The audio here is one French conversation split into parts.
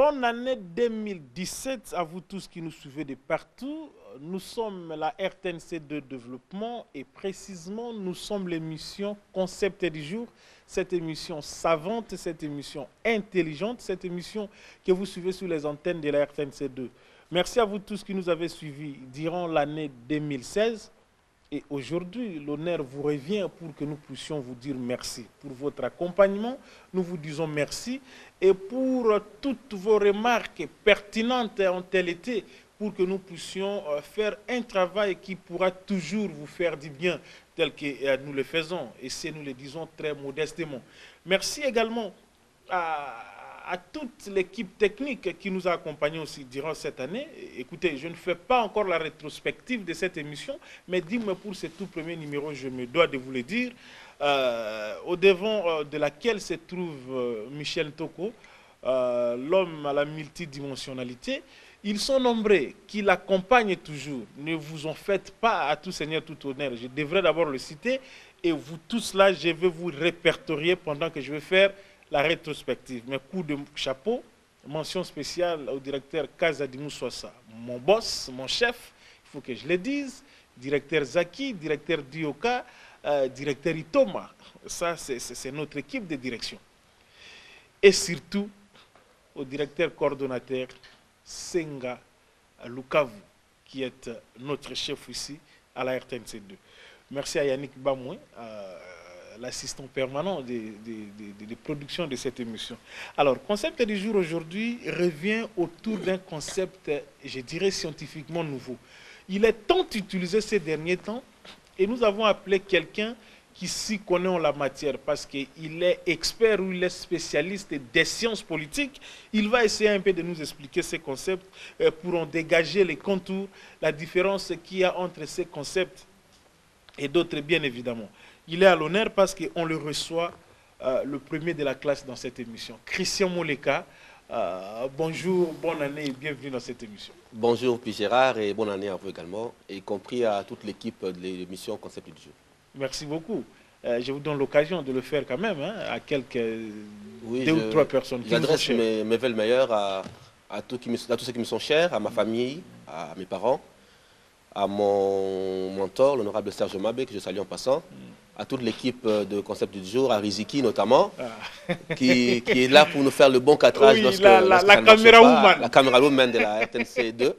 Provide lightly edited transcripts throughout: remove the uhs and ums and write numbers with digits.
Bonne année 2017 à vous tous qui nous suivez de partout. Nous sommes la RTNC de développement et précisément nous sommes l'émission Concept du jour. Cette émission savante, cette émission intelligente, cette émission que vous suivez sur les antennes de la RTNC 2. Merci à vous tous qui nous avez suivis durant l'année 2016. Et aujourd'hui, l'honneur vous revient pour que nous puissions vous dire merci. Pour votre accompagnement, nous vous disons merci. Et pour toutes vos remarques pertinentes en tel été, pour que nous puissions faire un travail qui pourra toujours vous faire du bien, tel que nous le faisons. Et c'est nous le disons très modestement. Merci également à toute l'équipe technique qui nous a accompagnés aussi durant cette année. Écoutez, je ne fais pas encore la rétrospective de cette émission, mais dis-moi pour ce tout premier numéro, je me dois de vous le dire, au devant de laquelle se trouve Michel Toko, l'homme à la multidimensionnalité. Ils sont nombreux qui l'accompagnent toujours. Ne vous en faites pas, à tout seigneur, tout honneur. Je devrais d'abord le citer et vous tous là, je vais vous répertorier pendant que je vais faire la rétrospective. Mes coups de chapeau, mention spéciale au directeur Kazadimou Soissa, mon boss, mon chef, il faut que je le dise, directeur Zaki, directeur Dioka, directeur Itoma. Ça, c'est notre équipe de direction. Et surtout, au directeur coordonnateur Senga Lukavu, qui est notre chef ici à la RTNC2. Merci à Yannick Bamoué, l'assistant permanent de production de cette émission. Alors, concept du jour aujourd'hui revient autour d'un concept, je dirais, scientifiquement nouveau. Il est tant utilisé ces derniers temps et nous avons appelé quelqu'un qui s'y connaît en la matière parce qu'il est expert ou il est spécialiste des sciences politiques. Il va essayer un peu de nous expliquer ces concepts pour en dégager les contours, la différence qu'il y a entre ces concepts et d'autres, bien évidemment. Il est à l'honneur parce qu'on le reçoit le premier de la classe dans cette émission. Christian Moleka, bonjour, bonne année et bienvenue dans cette émission. Bonjour P. Gérard et bonne année à vous également, y compris à toute l'équipe de l'émission Concept du jour. Merci beaucoup. Je vous donne l'occasion de le faire quand même à quelques deux ou trois personnes. J'adresse mes vœux meilleurs à tous ceux qui me sont chers, à ma famille, à mes parents, à mon mentor, l'honorable Serge Mabé, que je salue en passant, à toute l'équipe de Concept du jour, à Riziki notamment, qui est là pour nous faire le bon cadrage. Oui, la caméra woman. La caméra woman de la RTNC 2.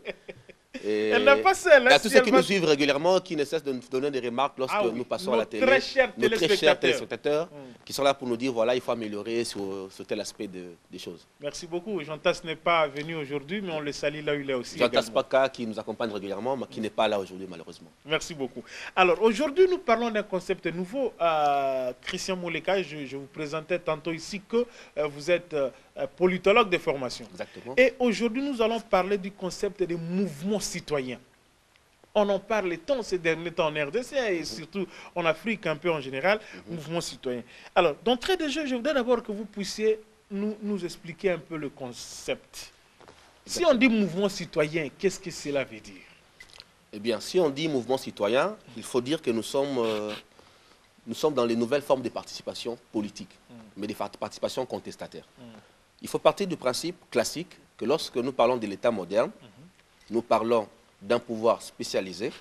Et elle n'est pas seule. Il y a tous ceux qui nous suivent régulièrement, qui ne cessent de nous donner des remarques lorsque nous passons à la télé. Nos très chers téléspectateurs qui sont là pour nous dire, voilà, il faut améliorer sur tel aspect des choses. Merci beaucoup. Jean-Tas n'est pas venu aujourd'hui, mais on le salue là où il est aussi. Jean-Tas Paka qui nous accompagne régulièrement, mais qui n'est pas là aujourd'hui malheureusement. Merci beaucoup. Alors aujourd'hui, nous parlons d'un concept nouveau. Christian Moleka, je vous présentais tantôt ici que vous êtes politologue de formation. Exactement. Et aujourd'hui, nous allons parler du concept des mouvements citoyens. On en parle tant ces derniers temps en RDC et surtout en Afrique un peu en général, mouvements citoyens. Alors, d'entrée de jeu, je voudrais d'abord que vous puissiez nous expliquer un peu le concept. Si on dit mouvement citoyen, qu'est-ce que cela veut dire? Eh bien, si on dit mouvement citoyen, il faut dire que nous sommes dans les nouvelles formes de participation politique, mais des participations contestataires. Il faut partir du principe classique que lorsque nous parlons de l'État moderne, nous parlons d'un pouvoir spécialisé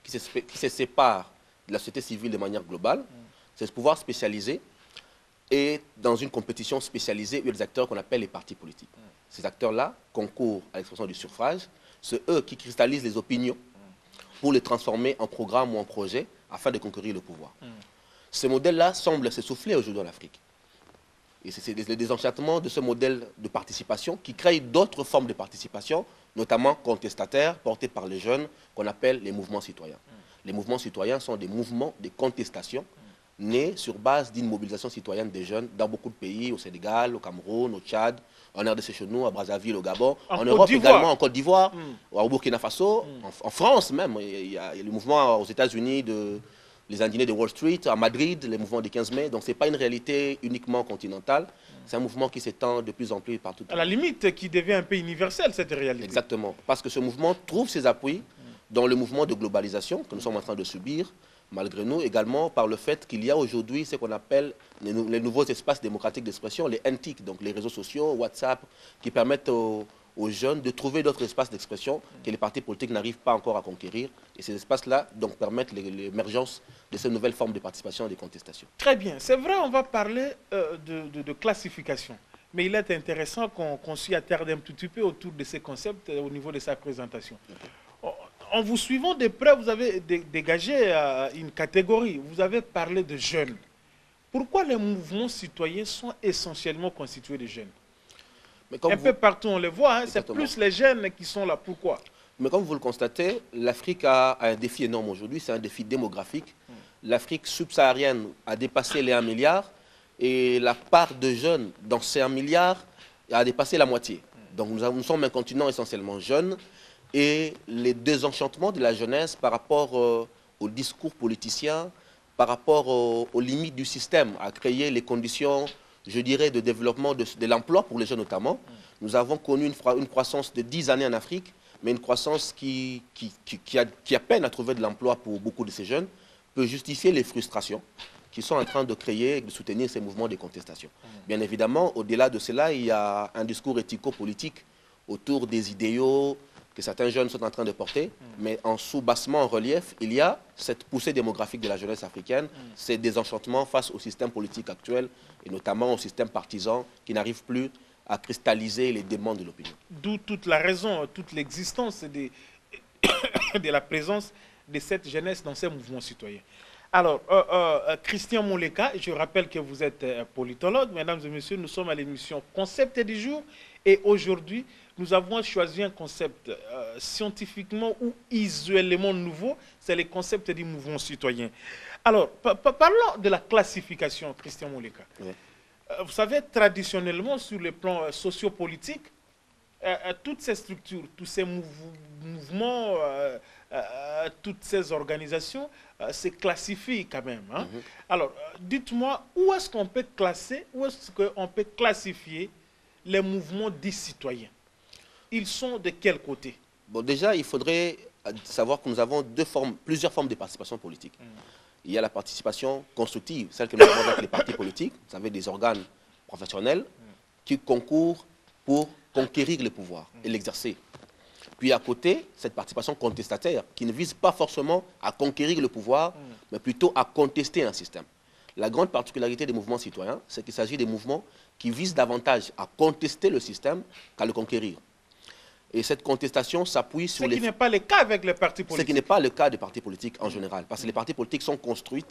qui se sépare de la société civile de manière globale. C'est ce pouvoir spécialisé et dans une compétition spécialisée où il y a des acteurs qu'on appelle les partis politiques. Ces acteurs-là concourent à l'expression du suffrage. C'est eux qui cristallisent les opinions pour les transformer en programme ou en projet afin de conquérir le pouvoir. Ce modèle-là semble s'essouffler aujourd'hui en Afrique. Et c'est le désenchantement de ce modèle de participation qui crée d'autres formes de participation, notamment contestataires, portés par les jeunes, qu'on appelle les mouvements citoyens. Les mouvements citoyens sont des mouvements de contestation nés sur base d'une mobilisation citoyenne des jeunes dans beaucoup de pays, au Sénégal, au Cameroun, au Tchad, en RDC chez nous, à Brazzaville, au Gabon, en Europe également, en Côte d'Ivoire, au Burkina Faso, en France même. Il y a le mouvement aux États-Unis les Indignés de Wall Street, à Madrid, les mouvements du 15 mai. Donc, ce n'est pas une réalité uniquement continentale. C'est un mouvement qui s'étend de plus en plus partout. À la limite, qui devient un peu universel, cette réalité. Exactement. Parce que ce mouvement trouve ses appuis dans le mouvement de globalisation que nous sommes en train de subir, malgré nous, également par le fait qu'il y a aujourd'hui ce qu'on appelle les nouveaux espaces démocratiques d'expression, les NTIC, donc les réseaux sociaux, WhatsApp, qui permettent aux jeunes de trouver d'autres espaces d'expression que les partis politiques n'arrivent pas encore à conquérir. Et ces espaces-là donc permettent l'émergence de ces nouvelles formes de participation et de contestation. Très bien. C'est vrai, on va parler de classification. Mais il est intéressant qu'on s'y attarde un tout petit peu autour de ces concepts au niveau de sa présentation. Okay. En vous suivant de près, vous avez dégagé une catégorie. Vous avez parlé de jeunes. Pourquoi les mouvements citoyens sont essentiellement constitués de jeunes? Un peu partout, on les voit. Hein, c'est plus les jeunes qui sont là. Pourquoi? Mais comme vous le constatez, l'Afrique a un défi énorme aujourd'hui. C'est un défi démographique. L'Afrique subsaharienne a dépassé les 1 milliard. Et la part de jeunes dans ces 1 milliard a dépassé la moitié. Donc nous sommes un continent essentiellement jeune. Et les désenchantements de la jeunesse par rapport au discours politicien, par rapport aux limites du système, à créer les conditions, je dirais, de développement de l'emploi pour les jeunes notamment. Nous avons connu une croissance de 10 années en Afrique, mais une croissance qui a peine à trouver de l'emploi pour beaucoup de ces jeunes, peut justifier les frustrations qui sont en train de créer et de soutenir ces mouvements de contestation. Bien évidemment, au-delà de cela, il y a un discours éthico-politique autour des idéaux que certains jeunes sont en train de porter, mais en sous-bassement, en relief, il y a cette poussée démographique de la jeunesse africaine, ces désenchantements face au système politique actuel, et notamment au système partisan, qui n'arrive plus à cristalliser les demandes de l'opinion. D'où toute la raison, toute l'existence de la présence de cette jeunesse dans ces mouvements citoyens. Alors, Christian Moleka, je rappelle que vous êtes politologue. Mesdames et messieurs, nous sommes à l'émission Concept du jour. Et aujourd'hui, nous avons choisi un concept scientifiquement ou visuellement nouveau. C'est le concept du mouvement citoyen. Alors, parlons de la classification, Christian Moleka. Oui. Vous savez, traditionnellement, sur le plan sociopolitique, toutes ces structures, tous ces mouvements, toutes ces organisations se classifient quand même. Hein. Alors, dites-moi, où est-ce qu'on peut classer, où est-ce qu'on peut classifier les mouvements dits citoyens? Ils sont de quel côté? Bon, déjà, il faudrait savoir que nous avons plusieurs formes de participation politique. Il y a la participation constructive, celle que nous avons avec les partis politiques. Vous avez des organes professionnels qui concourent pour conquérir le pouvoir et l'exercer. Puis à côté, cette participation contestataire qui ne vise pas forcément à conquérir le pouvoir, mais plutôt à contester un système. La grande particularité des mouvements citoyens, c'est qu'il s'agit des mouvements qui visent davantage à contester le système qu'à le conquérir. Et cette contestation s'appuie sur les... Ce qui n'est pas le cas avec les partis politiques. Ce qui n'est pas le cas des partis politiques en général. Parce que les partis politiques sont construits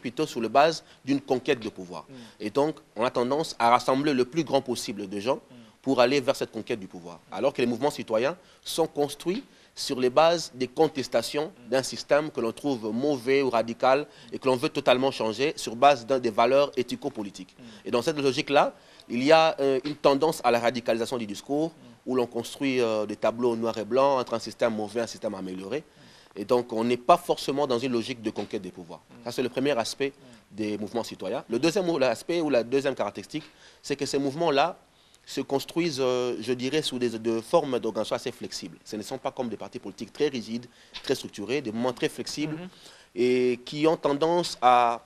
plutôt sur la base d'une conquête de pouvoir. Et donc, on a tendance à rassembler le plus grand possible de gens pour aller vers cette conquête du pouvoir. Alors que les mouvements citoyens sont construits sur les bases des contestations d'un système que l'on trouve mauvais ou radical et que l'on veut totalement changer sur base des valeurs éthico-politiques. Et dans cette logique-là, il y a une tendance à la radicalisation du discours où l'on construit des tableaux noir et blanc entre un système mauvais et un système amélioré. Et donc, on n'est pas forcément dans une logique de conquête des pouvoirs. Ça, c'est le premier aspect des mouvements citoyens. Le deuxième aspect ou la deuxième caractéristique, c'est que ces mouvements-là se construisent, je dirais, sous des formes d'organisation assez flexibles. Ce ne sont pas comme des partis politiques très rigides, très structurés, des mouvements très flexibles et qui ont tendance à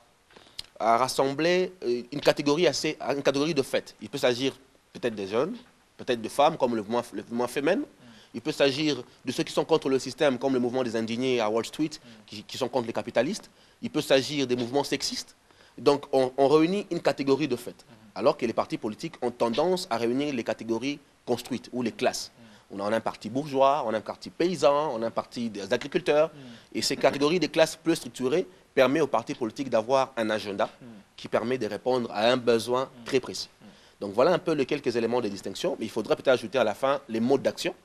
rassembler une catégorie de fait. Il peut s'agir peut-être des jeunes, peut-être de femmes, comme le mouvement féminin. Il peut s'agir de ceux qui sont contre le système, comme le mouvement des indignés à Wall Street, qui sont contre les capitalistes. Il peut s'agir des mouvements sexistes. Donc, on réunit une catégorie de fait. Alors que les partis politiques ont tendance à réunir les catégories construites ou les classes. On a un parti bourgeois, on a un parti paysan, on a un parti des agriculteurs. Et ces catégories de classes plus structurées permettent aux partis politiques d'avoir un agenda qui permet de répondre à un besoin très précis. Donc voilà un peu les quelques éléments de distinction. Mais il faudrait peut-être ajouter à la fin les modes d'action.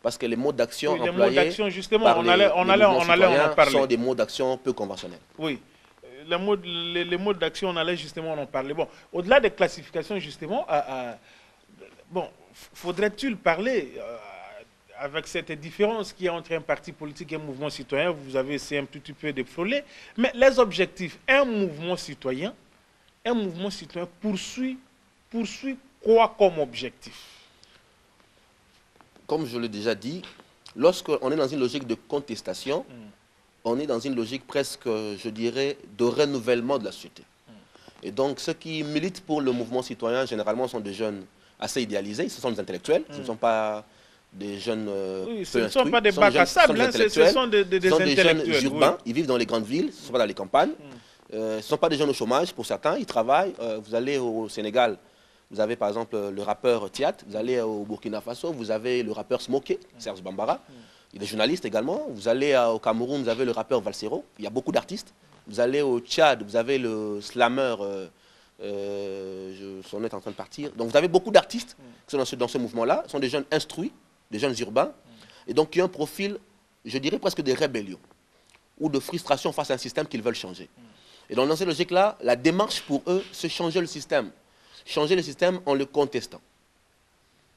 Parce que les modes d'action employés par les mouvements citoyens sont des modes d'action peu conventionnels. Oui. Les modes d'action, on allait justement en parler. Bon, au-delà des classifications, justement, bon, faudrait-il parler avec cette différence qu'il y a entre un parti politique et un mouvement citoyen? Vous avez essayé un tout petit peu de frôler. Mais les objectifs, un mouvement citoyen poursuit quoi comme objectif? Comme je l'ai déjà dit, lorsqu'on est dans une logique de contestation, on est dans une logique presque, je dirais, de renouvellement de la société. Et donc, ceux qui militent pour le mouvement citoyen, généralement, sont des jeunes assez idéalisés. Ce sont des intellectuels, ce ne sont pas des jeunes Oui, ce peu ne sont instruits. pas des bacs à sable, hein, ce sont des Des jeunes intellectuels. urbains, Oui. ils vivent dans les grandes villes, ce ne sont pas dans les campagnes. Ce ne sont pas des jeunes au chômage, pour certains, ils travaillent. Vous allez au Sénégal, vous avez par exemple le rappeur Tiat, vous allez au Burkina Faso, vous avez le rappeur Smoké, Serge Bambara. Il est journaliste également. Vous allez au Cameroun, vous avez le rappeur Valsero. Il y a beaucoup d'artistes. Vous allez au Tchad, vous avez le slammer, son nom est en train de partir. Donc vous avez beaucoup d'artistes qui sont dans ce mouvement-là. Ce sont des jeunes instruits, des jeunes urbains, et donc qui ont un profil, je dirais presque de rébellion, ou de frustration face à un système qu'ils veulent changer. Et donc dans cette logique-là, la démarche pour eux, c'est changer le système. Changer le système en le contestant.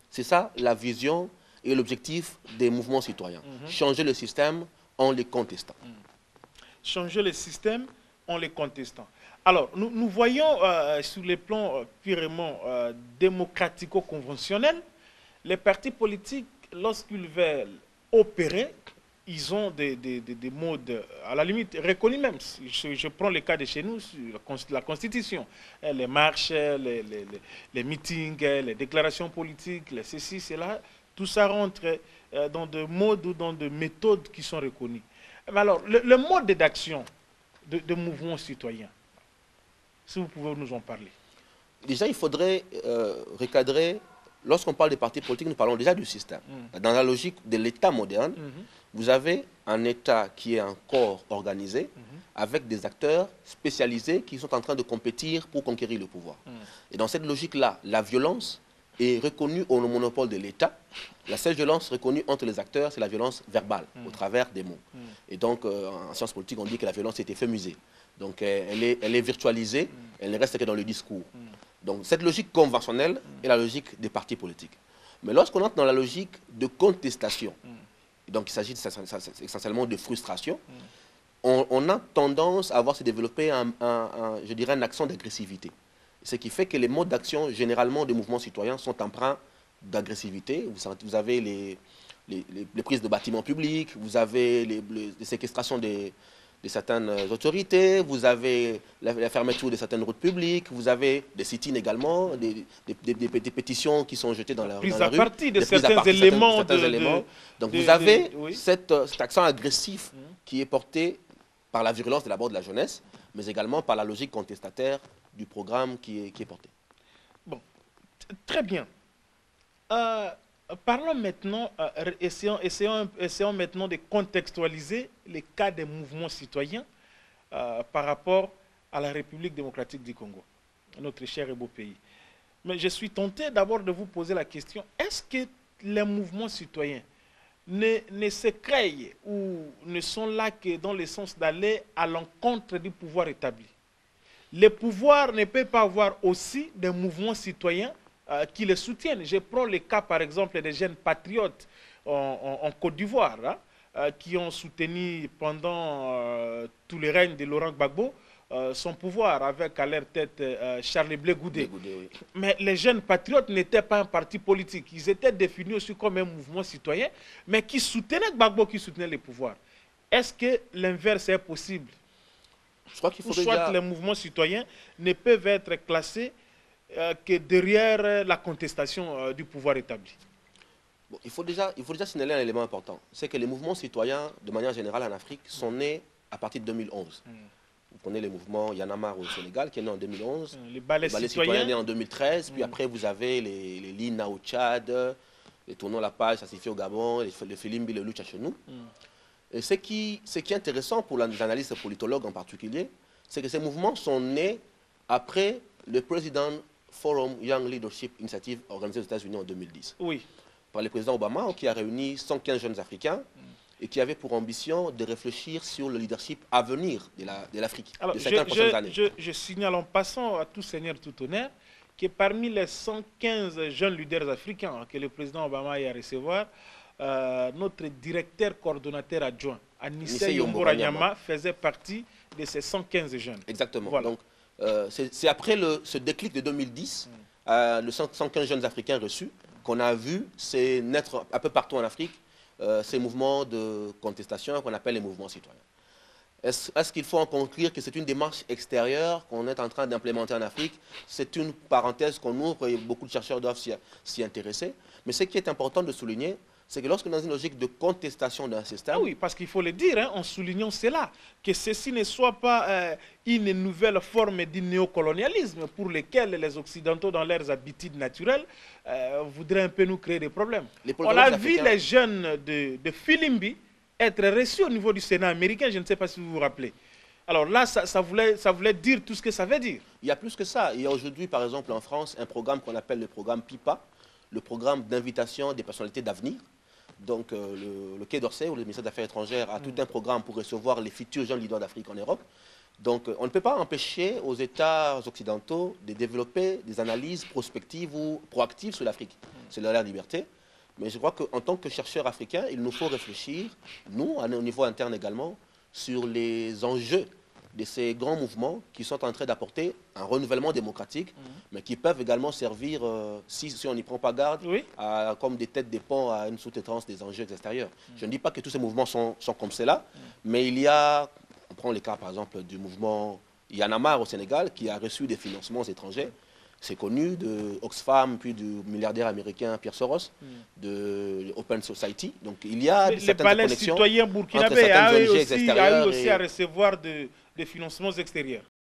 C'est ça la vision et l'objectif des mouvements citoyens. Changer le système en les contestant. Changer le système en les contestant. Alors, nous voyons sur les plans purement démocratico-conventionnels, les partis politiques, lorsqu'ils veulent opérer, ils ont des modes, à la limite, reconnus même. Je prends le cas de chez nous, la Constitution. Les marches, les meetings, les déclarations politiques, les ceci, cela, tout ça rentre dans des modes ou dans des méthodes qui sont reconnues. Mais alors, le mode d'action de mouvement citoyen, si vous pouvez nous en parler. Déjà, il faudrait recadrer, lorsqu'on parle des partis politiques, nous parlons déjà du système. Dans la logique de l'État moderne, vous avez un État qui est un corps organisé, avec des acteurs spécialisés qui sont en train de compétir pour conquérir le pouvoir. Et dans cette logique-là, la violence est reconnue au monopole de l'État. La seule violence reconnue entre les acteurs, c'est la violence verbale, au travers des mots. Et donc, en sciences politiques, on dit que la violence est éphémisée. Donc, elle est virtualisée, elle ne reste que dans le discours. Donc, cette logique conventionnelle est la logique des partis politiques. Mais lorsqu'on entre dans la logique de contestation, donc il s'agit essentiellement de frustration, on a tendance à voir se développer je dirais, un accent d'agressivité. Ce qui fait que les modes d'action, généralement, des mouvements citoyens sont empreints d'agressivité. Vous avez les prises de bâtiments publics, vous avez les séquestrations de certaines autorités, vous avez la fermeture de certaines routes publiques, vous avez des sit-ins également, des pétitions qui sont jetées dans la rue. Prise à partie de certains éléments. Donc vous avez cet accent agressif qui est porté par la virulence d'abord de la jeunesse, mais également par la logique contestataire du programme qui est porté. Bon, très bien. Parlons maintenant, essayons maintenant de contextualiser les cas des mouvements citoyens par rapport à la République démocratique du Congo, notre cher et beau pays. Mais je suis tenté d'abord de vous poser la question, est-ce que les mouvements citoyens ne se créent ou ne sont là que dans le sens d'aller à l'encontre du pouvoir établi? Le pouvoir ne peut pas avoir aussi des mouvements citoyens qui les soutiennent. Je prends le cas, par exemple, des jeunes patriotes en Côte d'Ivoire, qui ont soutenu pendant tout le règne de Laurent Gbagbo son pouvoir, avec à leur tête Charles Blé Goudé. Oui. Mais les jeunes patriotes n'étaient pas un parti politique. Ils étaient définis aussi comme un mouvement citoyen, mais qui soutenait Gbagbo, qui soutenait le pouvoir. Est-ce que l'inverse est possible? Je crois qu'il faut soit les mouvements citoyens ne peuvent être classés que derrière la contestation du pouvoir établi. Bon, il faut déjà signaler un élément important. C'est que les mouvements citoyens, de manière générale en Afrique, sont nés à partir de 2011. Vous prenez le mouvement Yanamar au Sénégal, qui est né en 2011. Les balais citoyens nés en 2013. Puis après, vous avez les Lina au Tchad, les Tournons la page, ça s'est fait au Gabon, les Filimbi, le Lucha chez nous. Et ce qui est intéressant pour les analystes politologues en particulier, c'est que ces mouvements sont nés après le President Forum Young Leadership Initiative organisé aux États-Unis en 2010. Oui. Par le président Obama, qui a réuni 115 jeunes Africains et qui avait pour ambition de réfléchir sur le leadership à venir de l'Afrique, de 50 prochaines années. Je signale en passant à tout seigneur, tout honneur, que parmi les 115 jeunes leaders africains que le président Obama a à recevoir, notre directeur coordonnateur adjoint, Anissé Yomboranyama, faisait partie de ces 115 jeunes. Exactement. Voilà. Donc, c'est après ce déclic de 2010, le 115 jeunes Africains reçus, qu'on a vu naître un peu partout en Afrique ces mouvements de contestation qu'on appelle les mouvements citoyens. Est-ce qu'il faut en conclure que c'est une démarche extérieure qu'on est en train d'implémenter en Afrique? C'est une parenthèse qu'on ouvre et beaucoup de chercheurs doivent s'y intéresser. Mais ce qui est important de souligner, c'est que lorsque dans une logique de contestation d'un système... Ah oui, parce qu'il faut le dire, hein, en soulignant cela, que ceci ne soit pas une nouvelle forme du néocolonialisme pour lequel les Occidentaux, dans leurs habitudes naturelles, voudraient un peu nous créer des problèmes. On a vu les jeunes de Filimbi être reçus au niveau du Sénat américain, je ne sais pas si vous vous rappelez. Alors là, ça voulait dire tout ce que ça veut dire. Il y a plus que ça. Il y a aujourd'hui, par exemple, en France, un programme qu'on appelle le programme PIPA, le programme d'invitation des personnalités d'avenir. Donc le Quai d'Orsay ou le ministère des Affaires étrangères a tout un programme pour recevoir les futurs jeunes leaders d'Afrique en Europe. Donc on ne peut pas empêcher aux États occidentaux de développer des analyses prospectives ou proactives sur l'Afrique. C'est leur liberté. Mais je crois qu'en tant que chercheurs africains, il nous faut réfléchir, nous, au niveau interne également, sur les enjeux de ces grands mouvements qui sont en train d'apporter un renouvellement démocratique, mais qui peuvent également servir, si on n'y prend pas garde, comme des têtes de pont à une sous-traitance des enjeux extérieurs. Je ne dis pas que tous ces mouvements sont comme cela, mais il y a, on prend le cas par exemple du mouvement Yanamar au Sénégal, qui a reçu des financements étrangers. C'est connu, de Oxfam, puis du milliardaire américain Pierre Soros, de Open Society. Donc il y a certaines connexions citoyens burkinabés a eu aussi à recevoir des financements extérieurs.